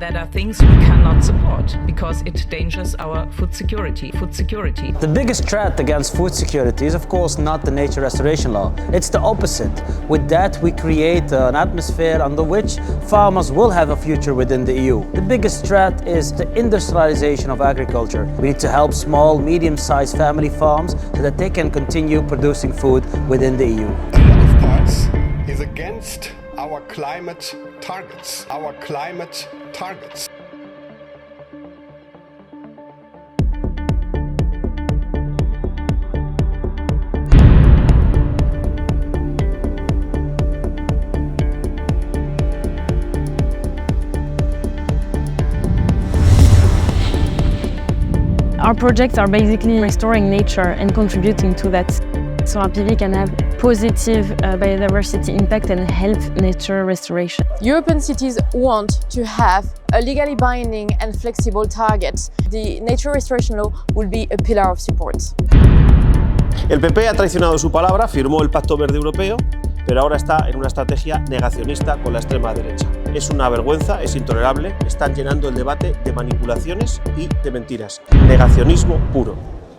that are things we cannot support because it endangers our food security. The biggest threat against food security is of course not the nature restoration law. It's the opposite. With that we create an atmosphere under which farmers will have a future within the EU. The biggest threat is the industrialization of agriculture. We need to help small, medium-sized family farms so that they can continue producing food within the EU. A lot of parts is against our climate targets. Our projects are basically restoring nature and contributing to that. Solar PV can have positive biodiversity impact and help nature restoration. European cities want to have a legally binding and flexible target. The nature restoration law will be a pillar of support. El PP ha traicionado su palabra, firmó el Pacto Verde Europeo, pero ahora está en una estrategia negacionista con la extrema derecha. Es una vergüenza, es intolerable, están llenando el debate de manipulaciones y de mentiras. Negacionismo puro.